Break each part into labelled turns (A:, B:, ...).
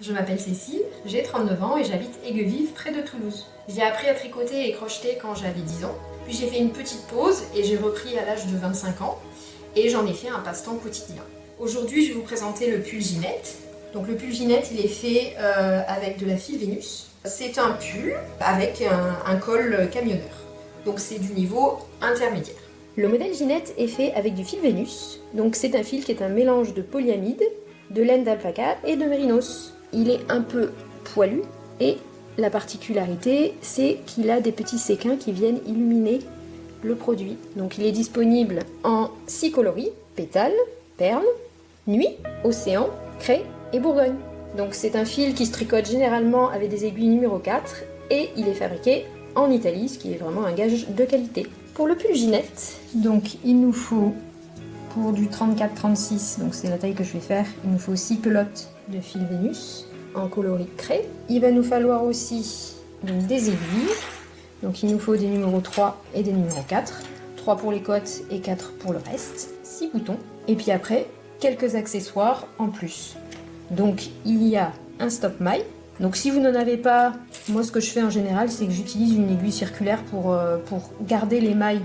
A: je m'appelle Cécile, j'ai 39 ans et j'habite Aiguevive près de Toulouse. J'ai appris à tricoter et crocheter quand j'avais 10 ans, puis j'ai fait une petite pause et j'ai repris à l'âge de 25 ans et j'en ai fait un passe-temps quotidien. Aujourd'hui je vais vous présenter le pull Ginette. Donc le pull Ginette il est fait avec de la fil Vénus. C'est un pull avec un col camionneur, donc c'est du niveau intermédiaire. Le modèle Ginette est fait avec du fil Vénus, donc c'est un fil qui est un mélange de polyamide, de laine d'alpaca et de mérinos. Il est un peu poilu et la particularité c'est qu'il a des petits séquins qui viennent illuminer le produit. Donc il est disponible en 6 coloris, pétales, perles, nuit, océan, craie et bourgogne. Donc c'est un fil qui se tricote généralement avec des aiguilles numéro 4 et il est fabriqué en Italie, ce qui est vraiment un gage de qualité. Pour le pull Ginette, donc il nous faut pour du 34-36, donc c'est la taille que je vais faire, il nous faut 6 pelotes de fil Vénus en coloris craie. Il va nous falloir aussi donc, des aiguilles, donc il nous faut des numéros 3 et des numéros 4, 3 pour les côtes et 4 pour le reste, 6 boutons, et puis après quelques accessoires en plus. Donc il y a un stop maille. Donc si vous n'en avez pas, moi ce que je fais en général c'est que j'utilise une aiguille circulaire pour garder les mailles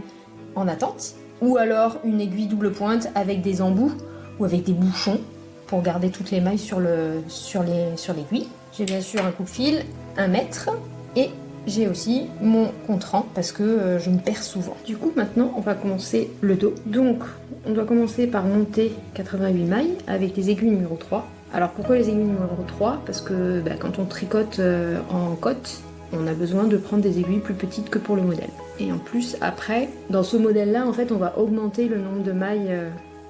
A: en attente, ou alors une aiguille double pointe avec des embouts ou avec des bouchons pour garder toutes les mailles sur l'aiguille. J'ai bien sûr un coupe-fil, 1 mètre, et j'ai aussi mon contrant parce que je me perds souvent. Du coup maintenant on va commencer le dos. Donc on doit commencer par monter 88 mailles avec les aiguilles numéro 3. Alors pourquoi les aiguilles numéro 3 ? Parce que quand on tricote en cotte, on a besoin de prendre des aiguilles plus petites que pour le modèle. Et en plus après, dans ce modèle là en fait on va augmenter le nombre de mailles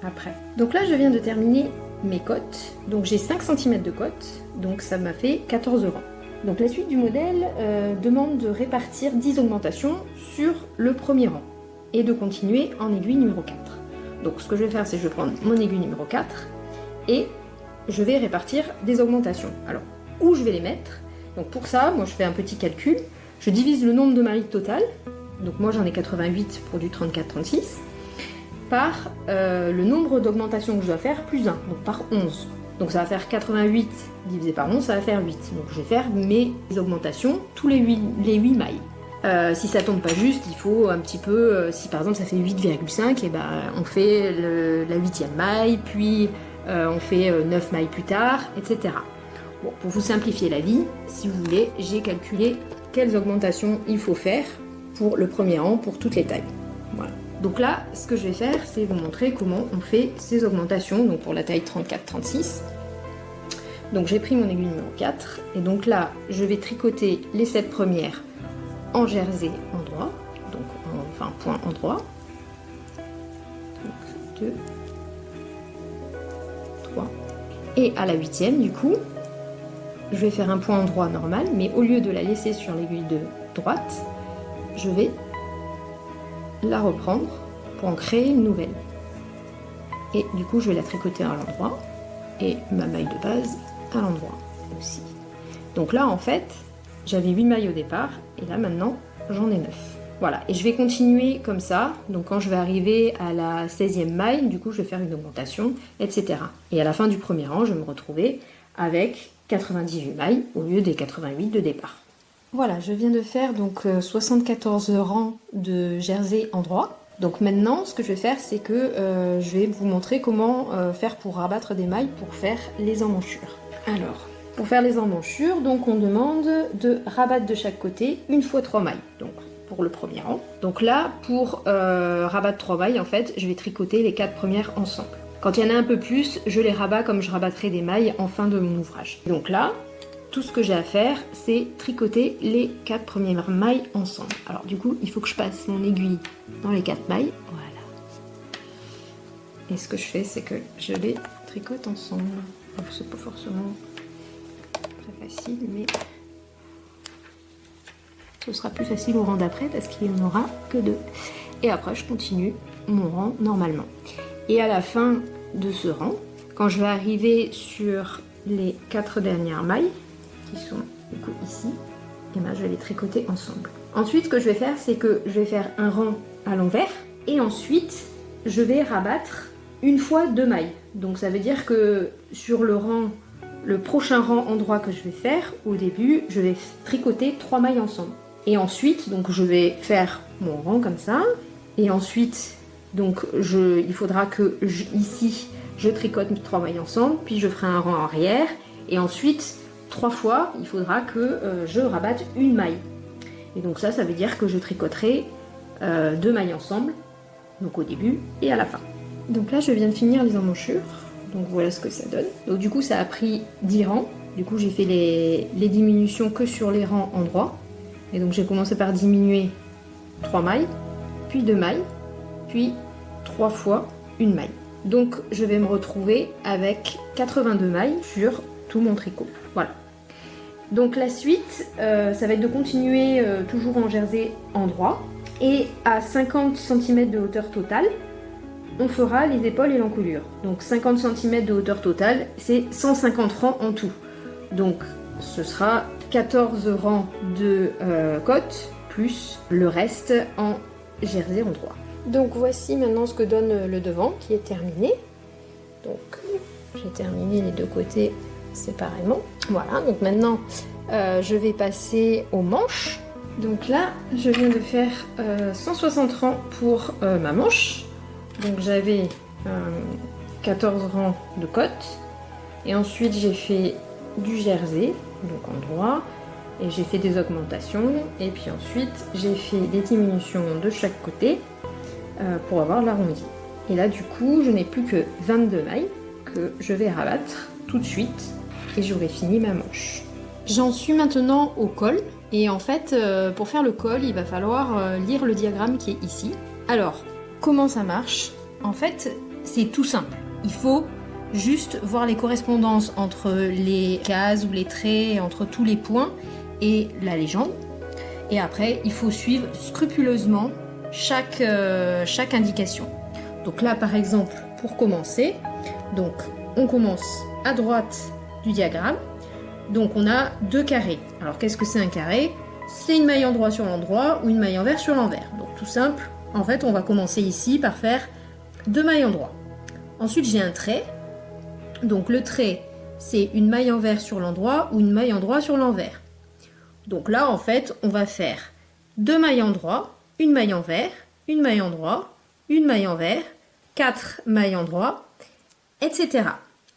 A: après. Donc là je viens de terminer mes cottes, donc j'ai 5 cm de cotte, donc ça m'a fait 14 rangs. Donc la suite du modèle demande de répartir 10 augmentations sur le premier rang et de continuer en aiguille numéro 4. Donc ce que je vais faire c'est que je vais prendre mon aiguille numéro 4 et je vais répartir des augmentations. Alors où je vais les mettre ? Donc pour ça, moi je fais un petit calcul, je divise le nombre de mailles total, donc moi j'en ai 88 pour du 34-36, par le nombre d'augmentations que je dois faire plus 1, donc par 11. Donc ça va faire 88 divisé par 11, ça va faire 8. Donc je vais faire mes augmentations tous les 8 mailles. Si ça tombe pas juste, il faut un petit peu, si par exemple ça fait 8,5, et on fait la 8e maille, puis on fait 9 mailles plus tard, etc. Bon, pour vous simplifier la vie, si vous voulez, j'ai calculé quelles augmentations il faut faire pour le premier rang, pour toutes les tailles. Voilà. Donc là, ce que je vais faire, c'est vous montrer comment on fait ces augmentations, donc pour la taille 34-36. Donc j'ai pris mon aiguille numéro 4, et donc là, je vais tricoter les 7 premières en jersey endroit, donc enfin point endroit. Donc 2, 3. Et à la 8e, du coup, je vais faire un point endroit normal, mais au lieu de la laisser sur l'aiguille de droite, je vais la reprendre pour en créer une nouvelle. Et du coup, je vais la tricoter à l'endroit et ma maille de base à l'endroit aussi. Donc là, en fait, j'avais 8 mailles au départ et là, maintenant, j'en ai 9. Voilà, et je vais continuer comme ça. Donc quand je vais arriver à la 16e maille, du coup, je vais faire une augmentation, etc. Et à la fin du premier rang, je vais me retrouver avec 98 mailles au lieu des 88 de départ. Voilà, je viens de faire donc 74 rangs de jersey endroit. Donc maintenant, ce que je vais faire, c'est que je vais vous montrer comment faire pour rabattre des mailles pour faire les emmanchures. Alors, pour faire les emmanchures, donc on demande de rabattre de chaque côté une fois 3 mailles. Donc pour le premier rang. Donc là, pour rabattre 3 mailles, en fait, je vais tricoter les 4 premières ensemble. Quand il y en a un peu plus, je les rabats comme je rabattrai des mailles en fin de mon ouvrage. Donc là, tout ce que j'ai à faire, c'est tricoter les 4 premières mailles ensemble. Alors du coup, il faut que je passe mon aiguille dans les 4 mailles. Voilà. Et ce que je fais, c'est que je les tricote ensemble. Donc c'est pas forcément très facile, mais ce sera plus facile au rang d'après parce qu'il n'y en aura que 2. Et après, je continue mon rang normalement. Et à la fin de ce rang, quand je vais arriver sur les 4 dernières mailles, qui sont du coup ici, et je vais les tricoter ensemble. Ensuite, ce que je vais faire, c'est que je vais faire un rang à l'envers, et ensuite, je vais rabattre une fois 2 mailles. Donc ça veut dire que sur le rang le prochain rang endroit que je vais faire, au début, je vais tricoter 3 mailles ensemble. Et ensuite, donc je vais faire mon rang comme ça. Et ensuite, donc il faudra que ici, je tricote 3 mailles ensemble, puis je ferai un rang arrière. Et ensuite, 3 fois, il faudra que je rabatte une maille. Et donc ça veut dire que je tricoterai 2 mailles ensemble, donc au début et à la fin. Donc là, je viens de finir les emmanchures. Donc voilà ce que ça donne. Donc du coup, ça a pris 10 rangs. Du coup, j'ai fait les diminutions que sur les rangs endroits. Et donc j'ai commencé par diminuer 3 mailles, puis 2 mailles, puis 3 fois une maille. Donc je vais me retrouver avec 82 mailles sur tout mon tricot. Voilà. Donc la suite, ça va être de continuer toujours en jersey endroit. Et à 50 cm de hauteur totale, on fera les épaules et l'encolure. Donc 50 cm de hauteur totale, c'est 150 rangs en tout. Donc ce sera 14 rangs de côte, plus le reste en jersey endroit. Donc voici maintenant ce que donne le devant qui est terminé. Donc j'ai terminé les deux côtés séparément. Voilà, donc maintenant je vais passer aux manches. Donc là, je viens de faire 160 rangs pour ma manche. Donc j'avais 14 rangs de côte. Et ensuite j'ai fait du jersey, donc en droit. Et j'ai fait des augmentations. Et puis ensuite j'ai fait des diminutions de chaque côté pour avoir l'arrondi. Et là du coup, je n'ai plus que 22 mailles que je vais rabattre tout de suite. Et j'aurai fini ma manche. J'en suis maintenant au col. Et en fait, pour faire le col, il va falloir lire le diagramme qui est ici. Alors, comment ça marche? En fait, c'est tout simple. Il faut juste voir les correspondances entre les cases ou les traits, entre tous les points et la légende. Et après, il faut suivre scrupuleusement chaque indication. Donc là, par exemple, pour commencer, donc on commence à droite du diagramme. Donc on a 2 carrés. Alors qu'est-ce que c'est un carré? C'est une maille endroit sur l'endroit ou une maille envers sur l'envers. Donc tout simple, en fait on va commencer ici par faire 2 mailles endroit. Ensuite j'ai un trait. Donc le trait c'est une maille envers sur l'endroit ou une maille endroit sur l'envers. Donc là en fait on va faire 2 mailles endroit, une maille envers, une maille endroit, une maille envers, 4 mailles endroit, etc.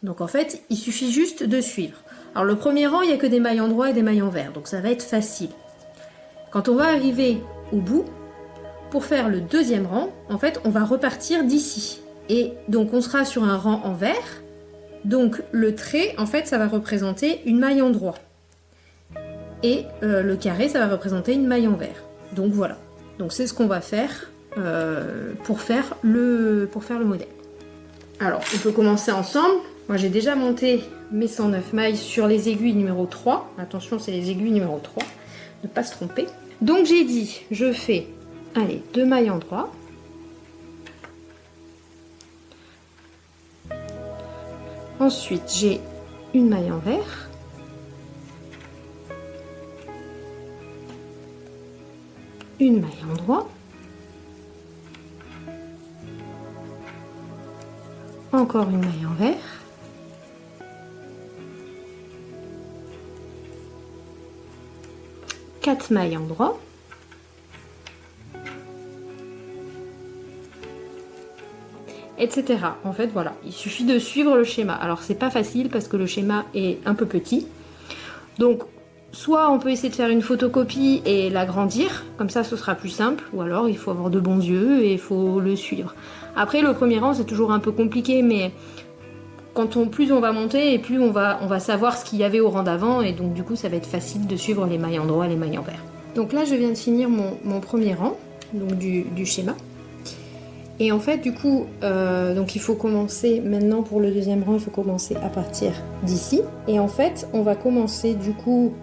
A: Donc en fait il suffit juste de suivre. Alors le premier rang, il n'y a que des mailles endroit et des mailles envers, donc ça va être facile. Quand on va arriver au bout, pour faire le deuxième rang, en fait, on va repartir d'ici. Et donc on sera sur un rang envers, donc le trait, en fait, ça va représenter une maille endroit. Et le carré, ça va représenter une maille envers. Donc voilà. Donc c'est ce qu'on va faire pour faire le modèle. Alors, on peut commencer ensemble. Moi, j'ai déjà monté mes 109 mailles sur les aiguilles numéro 3. Attention, c'est les aiguilles numéro 3. Ne pas se tromper. Donc, j'ai dit, je fais, allez, 2 mailles endroit. Ensuite, j'ai une maille envers. Une maille endroit. Encore une maille envers. Quatre mailles endroit. Etc. En fait, voilà, il suffit de suivre le schéma. Alors, c'est pas facile parce que le schéma est un peu petit. Donc, soit on peut essayer de faire une photocopie et l'agrandir, comme ça ce sera plus simple, ou alors il faut avoir de bons yeux et il faut le suivre. Après, le premier rang, c'est toujours un peu compliqué, mais plus on va monter et plus on va savoir ce qu'il y avait au rang d'avant, et donc du coup, ça va être facile de suivre les mailles endroit et les mailles envers. Donc là, je viens de finir mon premier rang, donc du schéma. Et en fait, du coup, donc il faut commencer maintenant pour le deuxième rang, il faut commencer à partir d'ici. Et en fait, on va commencer du coup,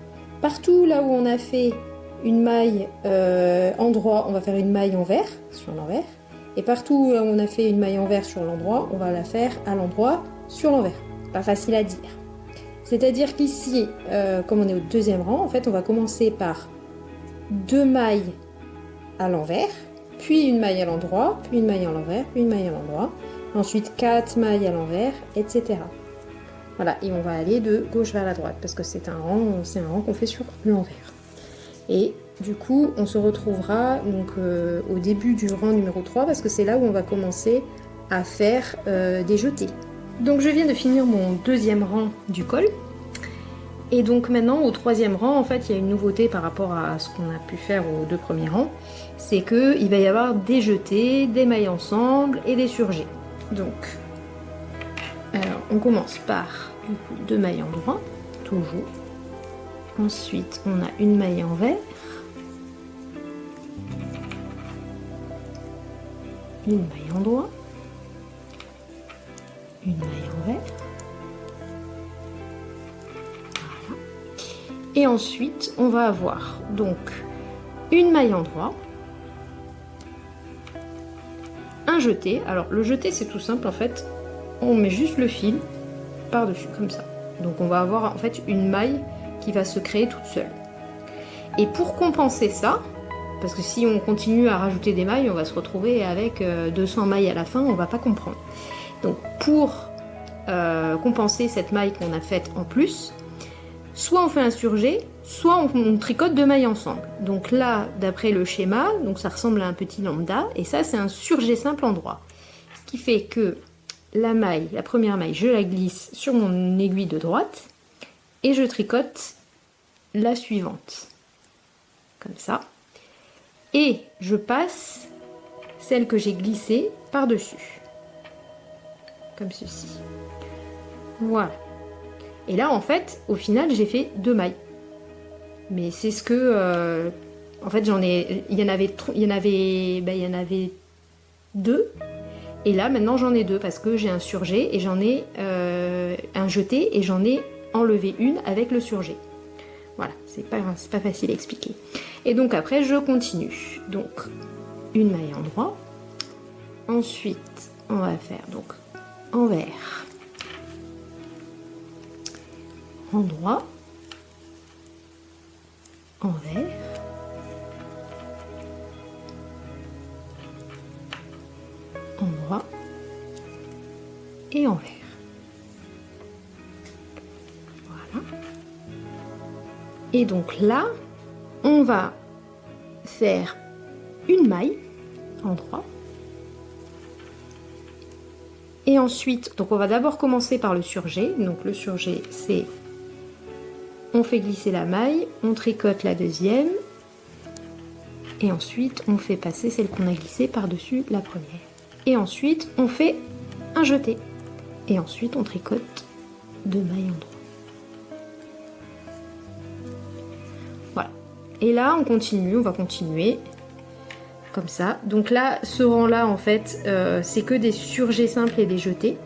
A: partout là où on a fait une maille endroit, on va faire une maille envers, sur l'envers. Et partout où on a fait une maille envers sur l'endroit, on va la faire à l'endroit sur l'envers. Pas facile à dire. C'est-à-dire qu'ici, comme on est au deuxième rang, en fait, on va commencer par 2 mailles à l'envers, puis une maille à l'endroit, puis une maille à l'envers, puis une maille à l'endroit. Ensuite, 4 mailles à l'envers, etc. Voilà, et on va aller de gauche vers la droite parce que c'est un rang qu'on fait sur l'envers. Et du coup, on se retrouvera donc au début du rang numéro 3 parce que c'est là où on va commencer à faire des jetés. Donc je viens de finir mon deuxième rang du col. Et donc maintenant au troisième rang, en fait, il y a une nouveauté par rapport à ce qu'on a pu faire aux deux premiers rangs. C'est qu'il va y avoir des jetés, des mailles ensemble et des surjets. Donc, alors on commence par du coup 2 mailles endroit, toujours. Ensuite, on a une maille envers. Une maille endroit. Une maille envers. Voilà. Et ensuite, on va avoir donc une maille endroit. Un jeté. Alors, le jeté, c'est tout simple en fait. On met juste le fil par-dessus, comme ça. Donc, on va avoir en fait une maille qui va se créer toute seule. Et pour compenser ça, parce que si on continue à rajouter des mailles, on va se retrouver avec 200 mailles à la fin, on va pas comprendre. Donc pour compenser cette maille qu'on a faite en plus, soit on fait un surjet, soit on tricote 2 mailles ensemble. Donc là, d'après le schéma, donc ça ressemble à un petit lambda, et ça c'est un surjet simple endroit. Ce qui fait que la première maille, je la glisse sur mon aiguille de droite, et je tricote la suivante. Comme ça. Et je passe celle que j'ai glissée par-dessus. Comme ceci. Voilà. Et là, en fait, au final, j'ai fait 2 mailles. Mais c'est ce que... en fait, il y en avait 2. Et là, maintenant, j'en ai 2 parce que j'ai un surjet et j'en ai un jeté et j'en ai enlevé une avec le surjet. Voilà, c'est pas facile à expliquer. Et donc après, je continue. Donc, une maille endroit. Ensuite, on va faire donc envers, endroit, envers, endroit et envers. Voilà. Et donc là, on va faire une maille endroit. Et ensuite, donc on va d'abord commencer par le surjet. Donc le surjet, c'est on fait glisser la maille, on tricote la deuxième, et ensuite on fait passer celle qu'on a glissée par-dessus la première. Et ensuite, on fait un jeté. Et ensuite, on tricote 2 mailles endroit. Voilà. Et là, on va continuer. Comme ça. Donc là, ce rang-là, en fait, c'est que des surjets simples et des jetés.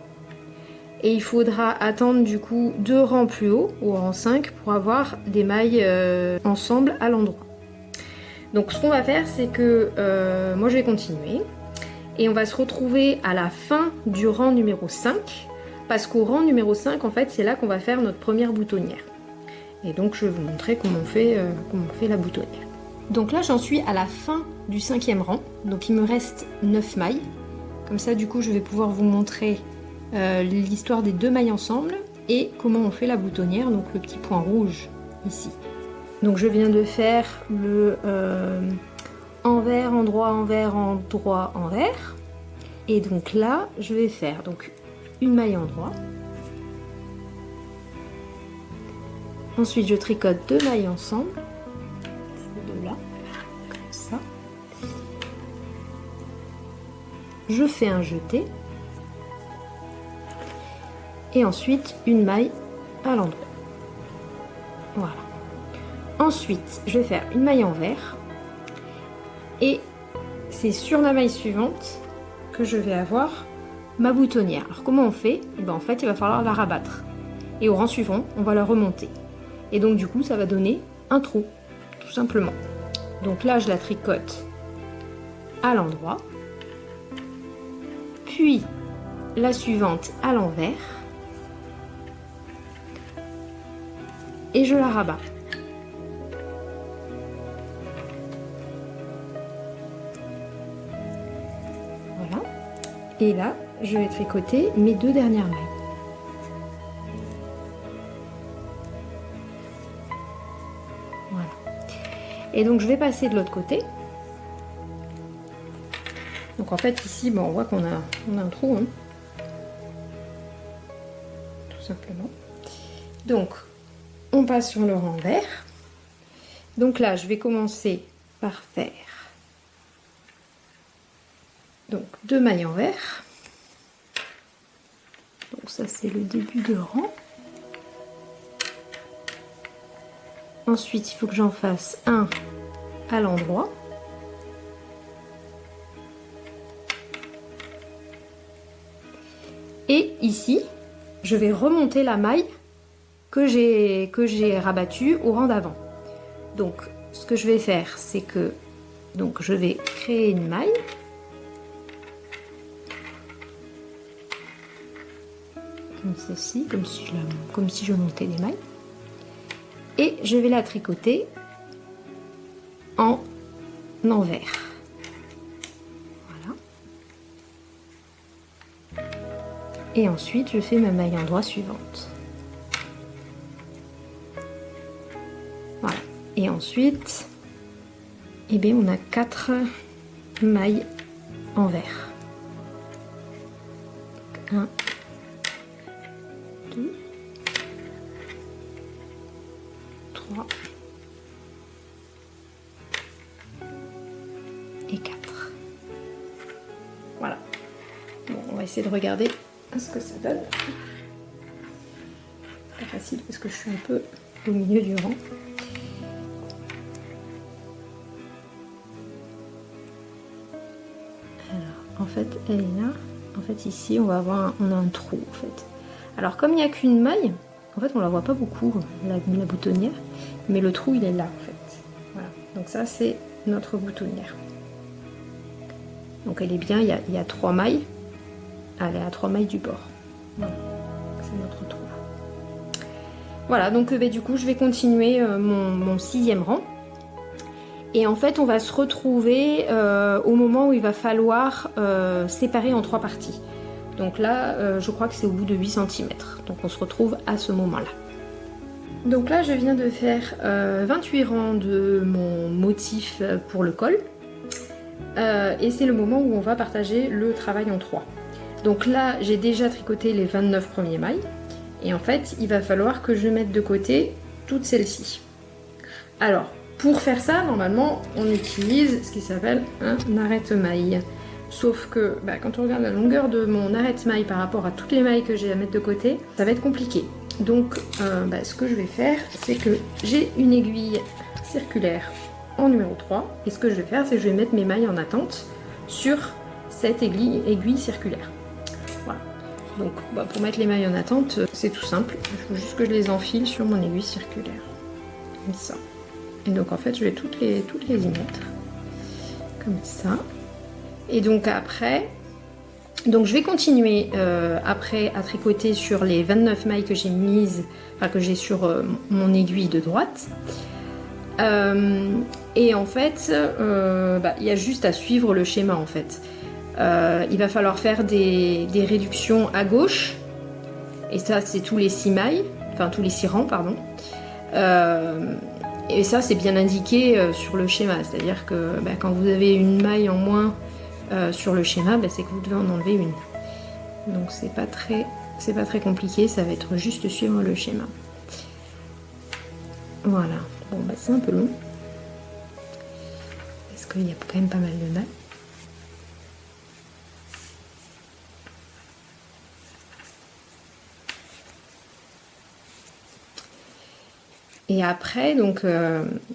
A: Et il faudra attendre du coup 2 rangs plus haut, au rang 5, pour avoir des mailles ensemble à l'endroit. Donc ce qu'on va faire, c'est que moi je vais continuer. Et on va se retrouver à la fin du rang numéro 5. Parce qu'au rang numéro 5, en fait, c'est là qu'on va faire notre première boutonnière. Et donc je vais vous montrer comment on fait la boutonnière. Donc là, j'en suis à la fin du 5e rang. Donc il me reste 9 mailles. Comme ça, du coup, je vais pouvoir vous montrer l'histoire des 2 mailles ensemble et comment on fait la boutonnière, donc le petit point rouge ici. Donc je viens de faire le envers, endroit, envers, endroit, envers. Et donc là, je vais faire donc une maille endroit. Ensuite, je tricote 2 mailles ensemble. De là, comme ça. Je fais un jeté. Et ensuite, une maille à l'endroit. Voilà. Ensuite, je vais faire une maille envers. Et c'est sur la maille suivante que je vais avoir ma boutonnière. Alors comment on fait? Et bien, en fait, il va falloir la rabattre. Et au rang suivant, on va la remonter. Et donc du coup, ça va donner un trou, tout simplement. Donc là, je la tricote à l'endroit. Puis, la suivante à l'envers. Et je la rabats. Voilà. Et là, je vais tricoter mes 2 dernières mailles. Voilà. Et donc je vais passer de l'autre côté. Donc en fait ici, bon, on voit qu'on a un trou, hein. Tout simplement. Donc on passe sur le renvers. Donc là je vais commencer par faire donc 2 mailles envers. Donc ça c'est le début de rang. Ensuite il faut que j'en fasse un à l'endroit. Et ici je vais remonter la maille que j'ai rabattue au rang d'avant. Donc ce que je vais faire, c'est que donc je vais créer une maille. Comme ceci, comme si je montais des mailles. Et je vais la tricoter en envers. Voilà. Et ensuite, je fais ma maille endroit suivante. Voilà. Et ensuite, eh bien, on a 4 mailles envers. 1, 2, 3 et 4. Voilà. Bon, on va essayer de regarder ce que ça donne. Pas facile parce que je suis un peu au milieu du rang. Alors, en fait, elle est là. En fait, ici, on va avoir on a un trou, en fait. Alors, comme il n'y a qu'une maille, en fait, on la voit pas beaucoup, la boutonnière, mais le trou, il est là, en fait. Voilà. Donc ça, c'est notre boutonnière. Donc elle est bien, il y a 3 mailles. Elle est à 3 mailles du bord. Voilà. C'est notre trou. Voilà, donc du coup, je vais continuer mon 6e rang. Et en fait, on va se retrouver au moment où il va falloir séparer en 3 parties. Donc là, je crois que c'est au bout de 8 cm. Donc on se retrouve à ce moment-là. Donc là, je viens de faire 28 rangs de mon motif pour le col. Et c'est le moment où on va partager le travail en 3. Donc là, j'ai déjà tricoté les 29 premières mailles. Et en fait, il va falloir que je mette de côté toutes celles-ci. Alors, pour faire ça, normalement, on utilise ce qui s'appelle un arrête-maille. Sauf que quand on regarde la longueur de mon arrête-maille par rapport à toutes les mailles que j'ai à mettre de côté, ça va être compliqué. Donc ce que je vais faire, c'est que j'ai une aiguille circulaire en numéro 3. Et ce que je vais faire, c'est que je vais mettre mes mailles en attente sur cette aiguille circulaire. Voilà. Donc pour mettre les mailles en attente, c'est tout simple. Il faut juste que je les enfile sur mon aiguille circulaire. Comme ça. Et donc en fait, je vais toutes les y mettre. Comme ça. Et donc après, je vais continuer après à tricoter sur les 29 mailles que j'ai mises, enfin que j'ai sur mon aiguille de droite. Et en fait, il y a juste à suivre le schéma en fait. Il va falloir faire des réductions à gauche. Et ça, c'est tous les 6 mailles, enfin tous les 6 rangs, pardon. Et ça, c'est bien indiqué sur le schéma. C'est-à-dire que quand vous avez une maille en moins sur le schéma, c'est que vous devez en enlever une. Donc c'est pas très compliqué, ça va être juste suivre le schéma. Voilà. Bon, c'est un peu long. Parce qu'il y a quand même pas mal de mailles. Et après,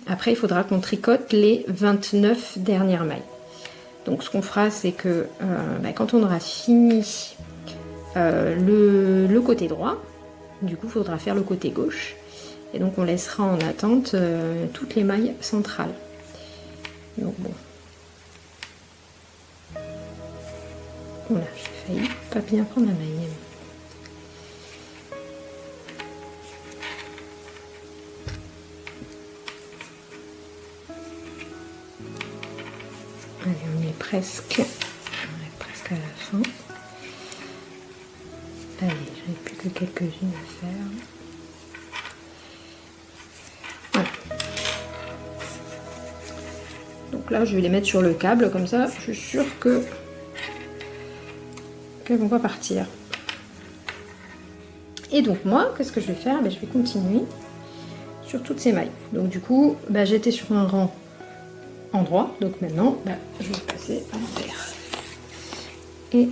A: après, il faudra qu'on tricote les 29 dernières mailles. Donc ce qu'on fera, c'est que quand on aura fini le côté droit, du coup, il faudra faire le côté gauche. Et donc on laissera en attente toutes les mailles centrales. Donc bon. Voilà, j'ai failli pas bien prendre la maille. Allez, on est presque à la fin. Allez, j'en ai plus que quelques-unes à faire. Voilà. Donc là, je vais les mettre sur le câble, comme ça, je suis sûre que qu'elles vont pas partir. Et donc moi, qu'est-ce que je vais faire? Je vais continuer sur toutes ces mailles. Donc du coup, j'étais sur un rang endroit, donc maintenant, je vais passer à l'envers. Et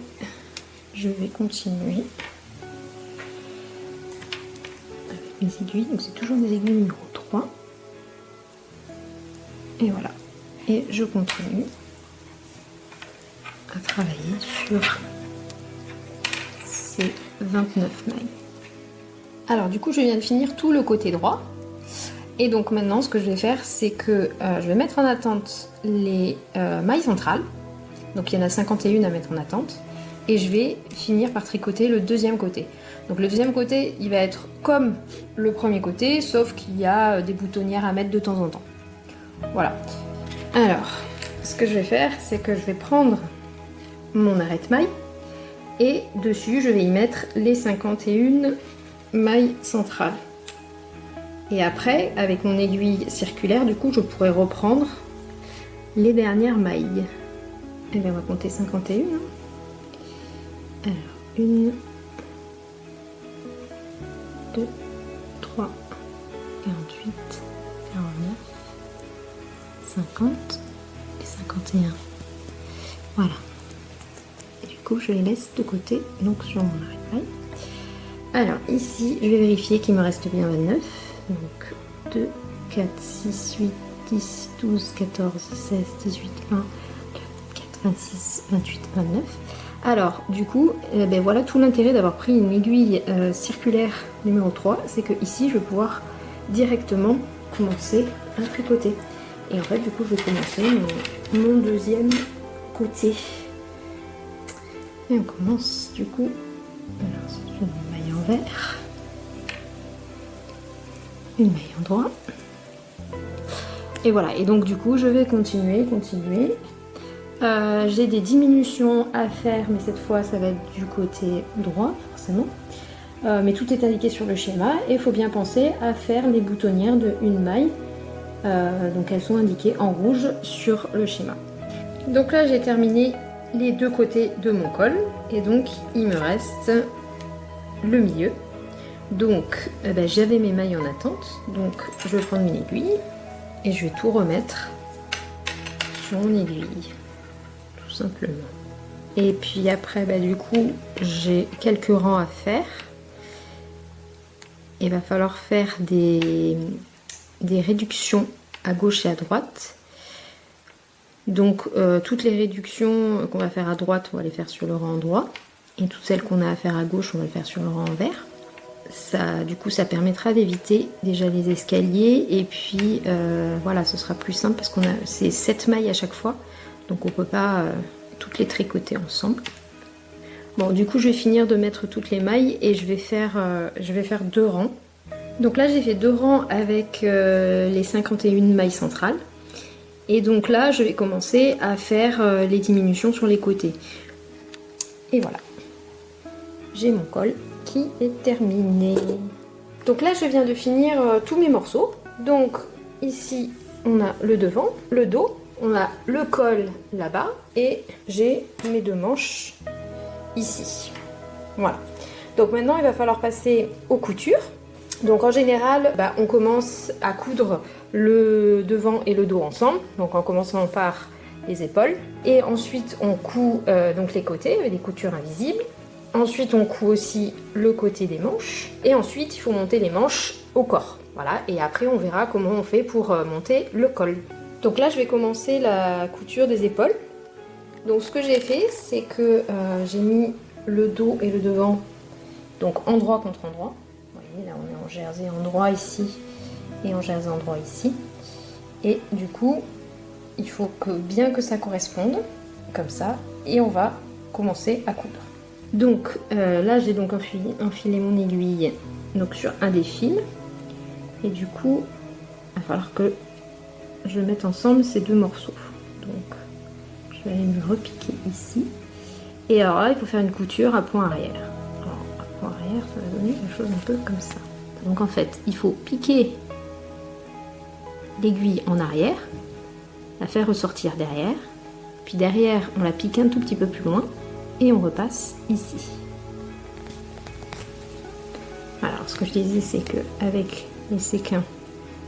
A: je vais continuer avec mes aiguilles. Donc c'est toujours des aiguilles numéro 3. Et voilà. Et je continue à travailler sur ces 29 mailles. Alors du coup, je viens de finir tout le côté droit. Et donc maintenant, ce que je vais faire, c'est que je vais mettre en attente les mailles centrales. Donc il y en a 51 à mettre en attente. Et je vais finir par tricoter le deuxième côté. Donc le deuxième côté, il va être comme le premier côté, sauf qu'il y a des boutonnières à mettre de temps en temps. Voilà. Alors, ce que je vais faire, c'est que je vais prendre mon arrête-maille et dessus, je vais y mettre les 51 mailles centrales. Et après, avec mon aiguille circulaire, du coup, je pourrais reprendre les dernières mailles. Et bien, on va compter 51. Alors, 1, 2, 3, 48, 49, 50 et 51. Voilà. Et du coup, je les laisse de côté, donc sur mon arrête-maille. Alors, ici, je vais vérifier qu'il me reste bien 29. Donc, 2, 4, 6, 8, 10, 12, 14, 16, 18, 20, 24, 26, 28, 29. Alors, du coup, voilà tout l'intérêt d'avoir pris une aiguille circulaire numéro 3, c'est que ici, je vais pouvoir directement commencer à tricoter. Et en fait, du coup, je vais commencer mon deuxième côté. Et on commence, du coup, alors, c'est une maille en vert, une maille en droit. Et voilà, et donc du coup, je vais continuer. J'ai des diminutions à faire, mais cette fois ça va être du côté droit forcément. Mais tout est indiqué sur le schéma et il faut bien penser à faire les boutonnières de une maille. Donc elles sont indiquées en rouge sur le schéma. Donc là j'ai terminé les deux côtés de mon col et donc il me reste le milieu. Donc j'avais mes mailles en attente, donc je vais prendre une aiguille et je vais tout remettre sur mon aiguille. Simplement. Et puis après, du coup, j'ai quelques rangs à faire. Il va falloir faire des réductions à gauche et à droite. Donc, toutes les réductions qu'on va faire à droite, on va les faire sur le rang droit. Et toutes celles qu'on a à faire à gauche, on va les faire sur le rang vert. Ça, du coup, ça permettra d'éviter déjà les escaliers. Et puis, voilà, ce sera plus simple parce qu'on a ces 7 mailles à chaque fois. Donc on peut pas toutes les tricoter ensemble. Bon, du coup je vais finir de mettre toutes les mailles et je vais faire 2 rangs. Donc là j'ai fait 2 rangs avec les 51 mailles centrales. Et donc là je vais commencer à faire les diminutions sur les côtés. Et voilà. J'ai mon col qui est terminé. Donc là je viens de finir tous mes morceaux. Donc ici on a le devant, le dos. On a le col là-bas et j'ai mes 2 manches ici. Voilà. Donc maintenant, il va falloir passer aux coutures. Donc en général, on commence à coudre le devant et le dos ensemble. Donc en commençant par les épaules. Et ensuite, on coud donc les côtés avec des coutures invisibles. Ensuite, on coud aussi le côté des manches. Et ensuite, il faut monter les manches au corps. Voilà. Et après, on verra comment on fait pour monter le col. Donc là, je vais commencer la couture des épaules. Donc ce que j'ai fait, c'est que j'ai mis le dos et le devant donc endroit contre endroit. Vous voyez, là on est en jersey endroit ici et en jersey endroit ici. Et du coup, il faut bien que ça corresponde, comme ça. Et on va commencer à coudre. Donc là, j'ai donc enfilé mon aiguille donc, sur un des fils. Et du coup, il va falloir que je vais mettre ensemble ces 2 morceaux. Donc, je vais aller me repiquer ici. Et alors là, il faut faire une couture à point arrière. Alors, à point arrière, ça va donner quelque chose un peu comme ça. Donc en fait, il faut piquer l'aiguille en arrière, la faire ressortir derrière. Puis derrière, on la pique un tout petit peu plus loin et on repasse ici. Alors, ce que je disais, c'est qu'avec les séquins,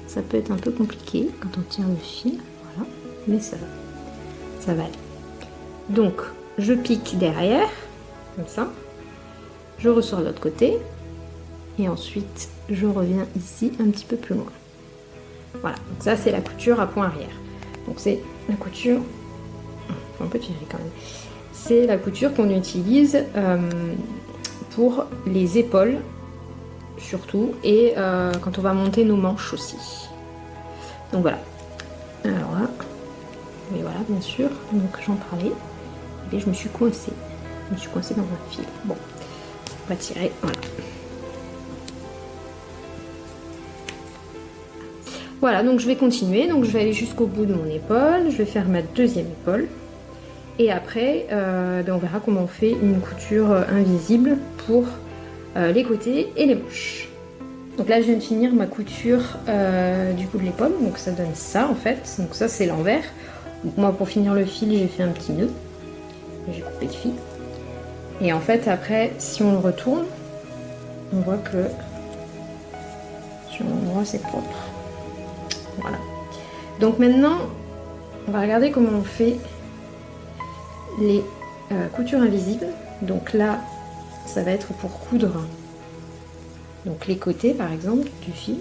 A: ça peut être un peu compliqué quand on tire le fil, voilà, mais ça va aller. Donc, je pique derrière, comme ça, je ressors de l'autre côté, et ensuite, je reviens ici un petit peu plus loin. Voilà, donc ça, c'est la couture à point arrière. Donc, c'est la couture, on peut tirer quand même, c'est la couture qu'on utilise pour les épaules, surtout, et quand on va monter nos manches aussi. Donc voilà. Alors là, mais voilà, bien sûr, donc j'en parlais, et je me suis coincée. Je me suis coincée dans un fil. Bon, on va tirer, voilà. Voilà, donc je vais continuer, donc je vais aller jusqu'au bout de mon épaule, je vais faire ma deuxième épaule, et après, on verra comment on fait une couture invisible pour les côtés et les manches. Donc là je viens de finir ma couture du coup de l'épaule, donc ça donne ça en fait, donc ça c'est l'envers. Donc moi pour finir le fil j'ai fait un petit nœud, j'ai coupé le fil. Et en fait après si on le retourne, on voit que sur l'endroit c'est propre. Voilà. Donc maintenant on va regarder comment on fait les coutures invisibles. Donc là ça va être pour coudre donc les côtés par exemple du fil,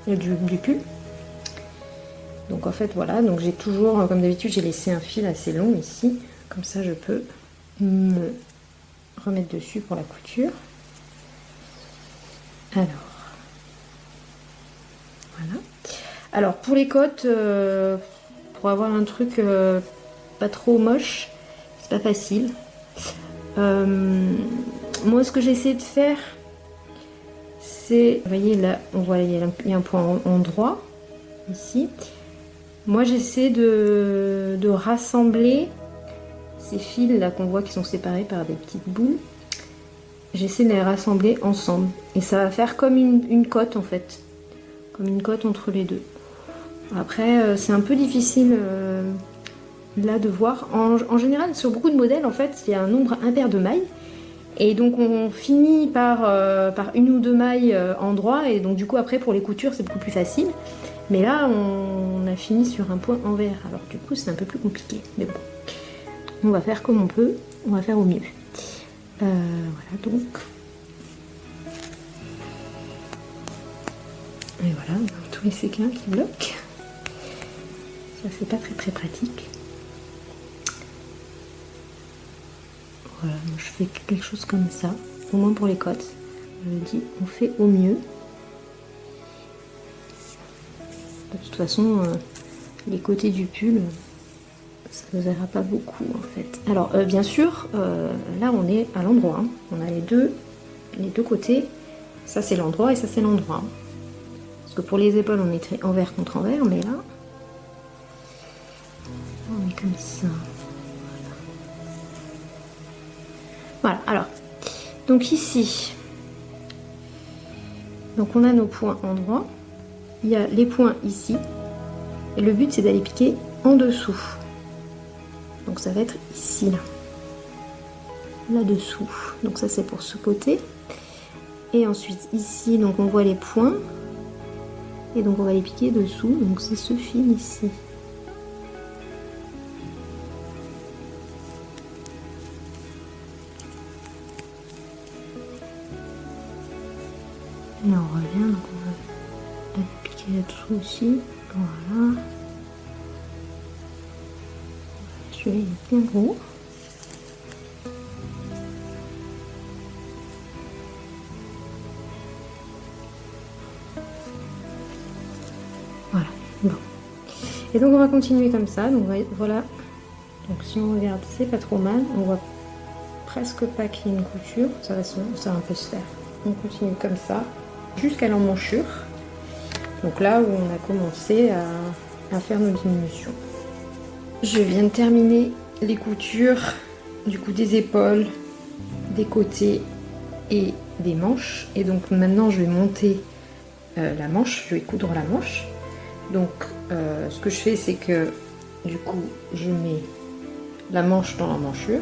A: du pull. Donc en fait voilà, donc j'ai toujours, comme d'habitude, j'ai laissé un fil assez long ici, comme ça je peux me remettre dessus pour la couture. Alors, voilà. Alors pour les côtes, pour avoir un truc pas trop moche, c'est pas facile. Moi ce que j'essaie de faire, c'est, vous voyez là, on voit il y a un point en droit ici. Moi j'essaie de rassembler ces fils là qu'on voit qui sont séparés par des petites boules. J'essaie de les rassembler ensemble et ça va faire comme une cotte en fait, comme une cotte entre les deux. Après c'est un peu difficile là de voir. En général sur beaucoup de modèles en fait il y a un nombre impair de mailles. Et donc on finit par une ou deux mailles en droit et donc du coup après pour les coutures c'est beaucoup plus facile. Mais là on a fini sur un point envers, alors du coup c'est un peu plus compliqué. Mais bon, on va faire comme on peut, on va faire au mieux. Voilà donc. Et voilà, tous les séquins qui bloquent. Ça c'est pas très pratique. Voilà, je fais quelque chose comme ça, au moins pour les côtes. Je dis, on fait au mieux. De toute façon, les côtés du pull, ça ne verra pas beaucoup en fait. Alors, bien sûr, là on est à l'endroit. Hein. On a les deux côtés. Ça c'est l'endroit et ça c'est l'endroit. Parce que pour les épaules, on mettrait envers contre envers, mais là, on est comme ça. Voilà, alors, donc ici, donc on a nos points en droit, il y a les points ici, et le but c'est d'aller piquer en dessous. Donc ça va être ici, là-dessous. Donc ça c'est pour ce côté. Et ensuite ici, donc on voit les points, et donc on va les piquer dessous, donc c'est ce fil ici. Là on revient, donc on va piquer là-dessous aussi, voilà. Celui-là il est bien gros. Voilà, bon. Et donc on va continuer comme ça, donc voilà. Donc si on regarde, c'est pas trop mal, on voit presque pas qu'il y ait une couture, ça va un peu se faire. On continue comme ça. Jusqu'à l'emmanchure, donc là où on a commencé à faire nos diminutions. Je viens de terminer les coutures du coup des épaules, des côtés et des manches, et donc maintenant je vais monter la manche, je vais coudre la manche. Donc ce que je fais c'est que du coup, je mets la manche dans l'emmanchure,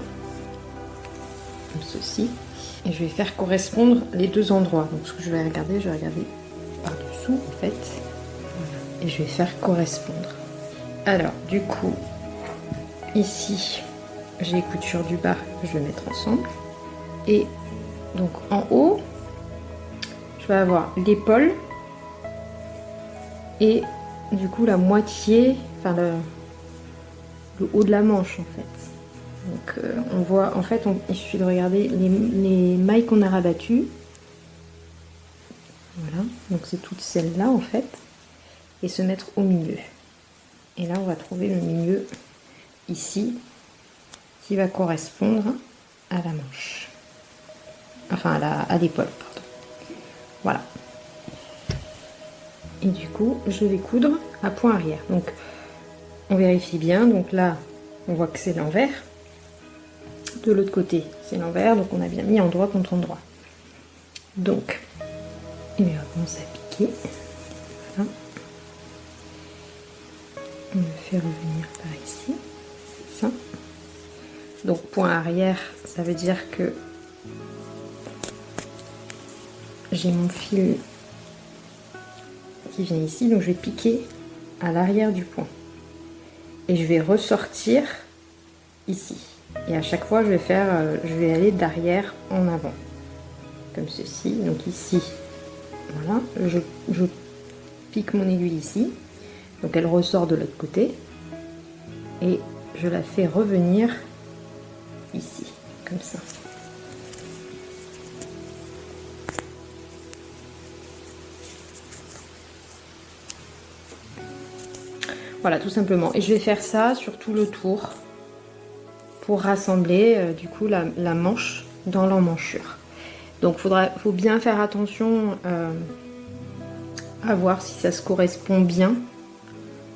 A: comme ceci. Et je vais faire correspondre les deux endroits. Donc ce que je vais regarder par-dessous en fait. Voilà. Et je vais faire correspondre. Alors du coup, ici, j'ai les coutures du bas que je vais mettre ensemble. Et donc en haut, je vais avoir l'épaule et du coup la moitié, enfin le haut de la manche en fait. Donc on voit, en fait, il suffit de regarder les mailles qu'on a rabattues. Voilà, donc c'est toutes celles-là en fait. Et se mettre au milieu. Et là on va trouver le milieu ici qui va correspondre à la manche. Enfin à l'épaule, pardon. Voilà. Et du coup, je vais coudre à point arrière. Donc on vérifie bien. Donc là, on voit que c'est l'envers. De l'autre côté, c'est l'envers, donc on a bien mis endroit contre endroit. Donc, on va commencer à piquer. Voilà. On le fait revenir par ici. Ça. Donc, point arrière, ça veut dire que j'ai mon fil qui vient ici, donc je vais piquer à l'arrière du point. Et je vais ressortir ici. Et à chaque fois, je vais aller d'arrière en avant. Comme ceci. Donc ici, voilà, je pique mon aiguille ici. Donc elle ressort de l'autre côté. Et je la fais revenir ici, comme ça. Voilà, tout simplement. Et je vais faire ça sur tout le tour pour rassembler du coup la manche dans l'emmanchure. Donc faut bien faire attention à voir si ça se correspond bien.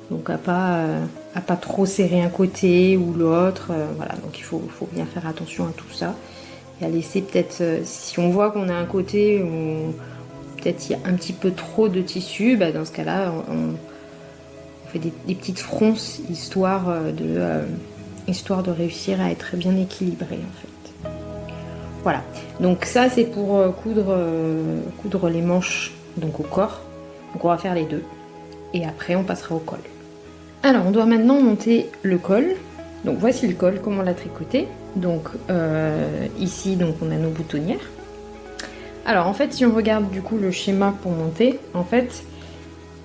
A: Donc à pas trop serrer un côté ou l'autre. Voilà, donc il faut bien faire attention à tout ça. Et à laisser peut-être, si on voit qu'on a un côté où peut-être il y a un petit peu trop de tissu, bah dans ce cas-là, on fait des petites fronces histoire de réussir à être bien équilibré en fait. Voilà, donc ça c'est pour coudre les manches donc au corps. Donc on va faire les deux et après on passera au col. Alors on doit maintenant monter le col. Donc voici le col, comment on l'a tricoté. Donc ici donc on a nos boutonnières. Alors en fait si on regarde du coup le schéma pour monter, en fait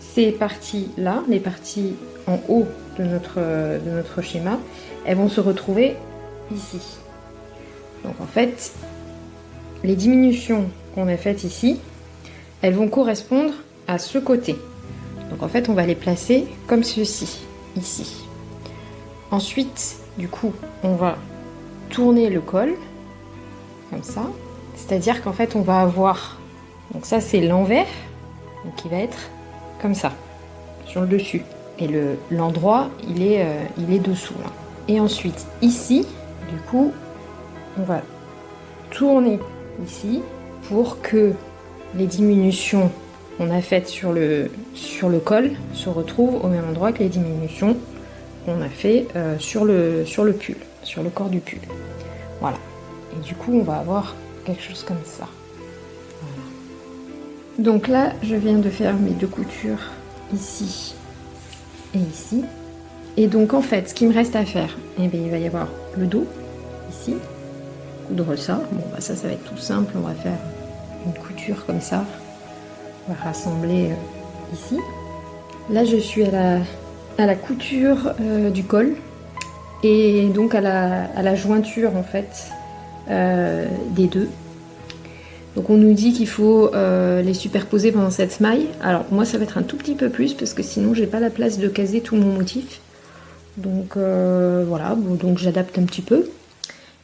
A: ces parties là, les parties en haut de notre schéma, elles vont se retrouver ici. Donc en fait, les diminutions qu'on a faites ici, elles vont correspondre à ce côté. Donc en fait, on va les placer comme ceci, ici. Ensuite, du coup, on va tourner le col, comme ça. C'est-à-dire qu'en fait, on va avoir, donc ça c'est l'envers, donc qui va être comme ça, sur le dessus. Et l'endroit, il est dessous là. Et ensuite, ici, du coup, on va tourner ici pour que les diminutions qu'on a faites sur le col se retrouvent au même endroit que les diminutions qu'on a fait sur le pull, sur le corps du pull. Voilà. Et du coup, on va avoir quelque chose comme ça. Voilà. Donc là, je viens de faire mes deux coutures ici et ici. Et donc en fait, ce qui me reste à faire, eh bien, il va y avoir le dos, ici, coudre ça. Bon, bah ça va être tout simple, on va faire une couture comme ça. On va rassembler ici. Là, je suis à la couture du col et donc à la jointure en fait des deux. Donc on nous dit qu'il faut les superposer pendant cette maille. Alors moi ça va être un tout petit peu plus parce que sinon j'ai pas la place de caser tout mon motif. Donc voilà, bon, donc j'adapte un petit peu.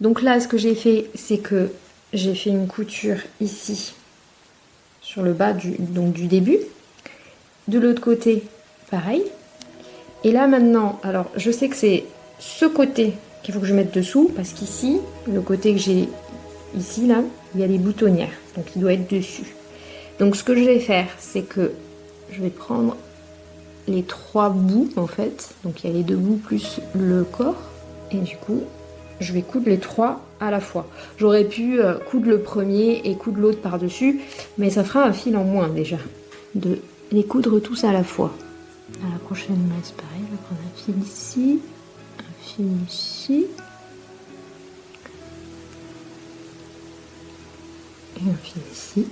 A: Donc là ce que j'ai fait, c'est que j'ai fait une couture ici sur le bas du début. De l'autre côté, pareil. Et là maintenant, alors je sais que c'est ce côté qu'il faut que je mette dessous parce qu'ici, le côté que j'ai ici là, il y a les boutonnières, donc il doit être dessus. Donc ce que je vais faire, c'est que je vais prendre
B: les 3 bouts en fait. Donc il y a les 2 bouts plus le corps. Et du coup, je vais coudre les 3 à la fois. J'aurais pu coudre le premier et coudre l'autre par-dessus, mais ça fera un fil en moins déjà, de les coudre tous à la fois. À la prochaine masse, pareil, je vais prendre un fil ici, un fil ici, et un fil ici.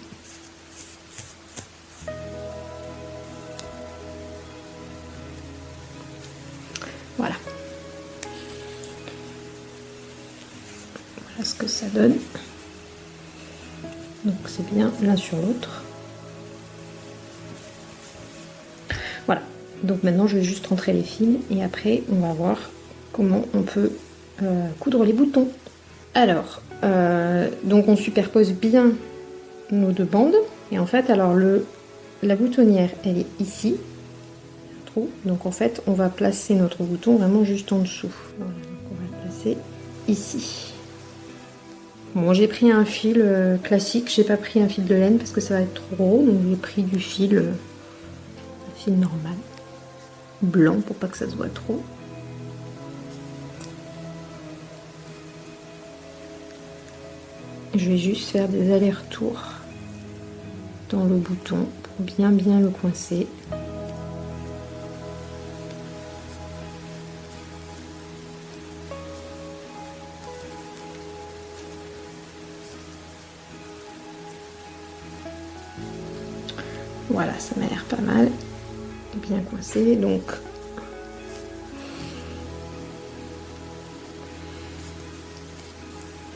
B: Voilà. Voilà ce que ça donne. Donc c'est bien l'un sur l'autre. Voilà. Donc maintenant je vais juste rentrer les fils et après on va voir comment on peut coudre les boutons. Alors, donc on superpose bien nos 2 bandes. Et en fait, alors la boutonnière, elle est ici. Donc en fait, on va placer notre bouton vraiment juste en dessous. Voilà, donc on va le placer ici. Bon, j'ai pris un fil classique, j'ai pas pris un fil de laine parce que ça va être trop gros, donc j'ai pris du fil, un fil normal, blanc pour pas que ça se voit trop. Je vais juste faire des allers-retours dans le bouton pour bien le coincer. Voilà, ça m'a l'air pas mal, bien coincé. Donc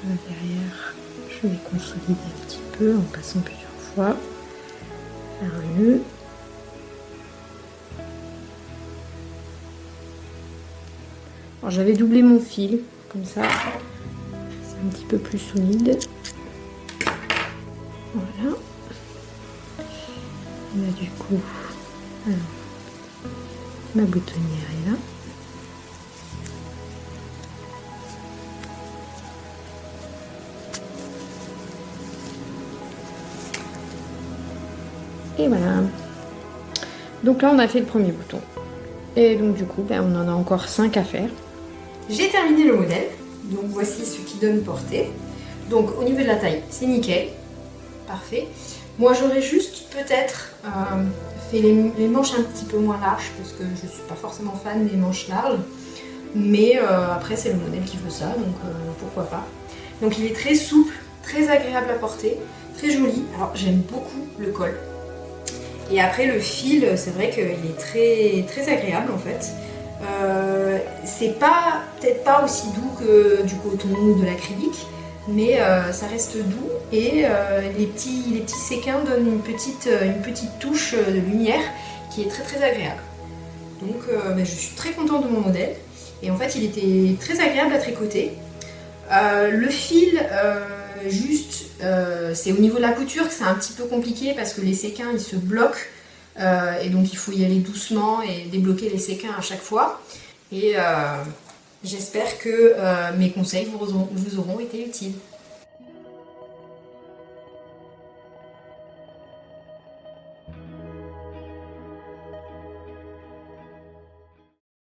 B: derrière, je vais consolider un petit peu en passant plusieurs fois, faire un nœud. Alors j'avais doublé mon fil, comme ça c'est un petit peu plus solide. Voilà. Et là du coup, alors, ma boutonnière est là. Et voilà. Donc là on a fait le premier bouton. Et donc du coup, ben, on en a encore 5 à faire.
A: J'ai terminé le modèle, donc voici ce qui donne portée. Donc au niveau de la taille, c'est nickel, parfait. Moi j'aurais juste peut-être fait les manches un petit peu moins larges parce que je suis pas forcément fan des manches larges. Mais après c'est le modèle qui veut ça, donc pourquoi pas. Donc il est très souple, très agréable à porter, très joli. Alors j'aime beaucoup le col. Et après le fil, c'est vrai qu'il est très agréable en fait. C'est peut-être pas aussi doux que du coton ou de l'acrylique, mais ça reste doux et les petits séquins donnent une petite touche de lumière qui est très agréable. Donc je suis très contente de mon modèle et en fait il était très agréable à tricoter. Le fil, c'est au niveau de la couture que c'est un petit peu compliqué parce que les séquins ils se bloquent et donc il faut y aller doucement et débloquer les séquins à chaque fois. Et j'espère que mes conseils vous auront été utiles.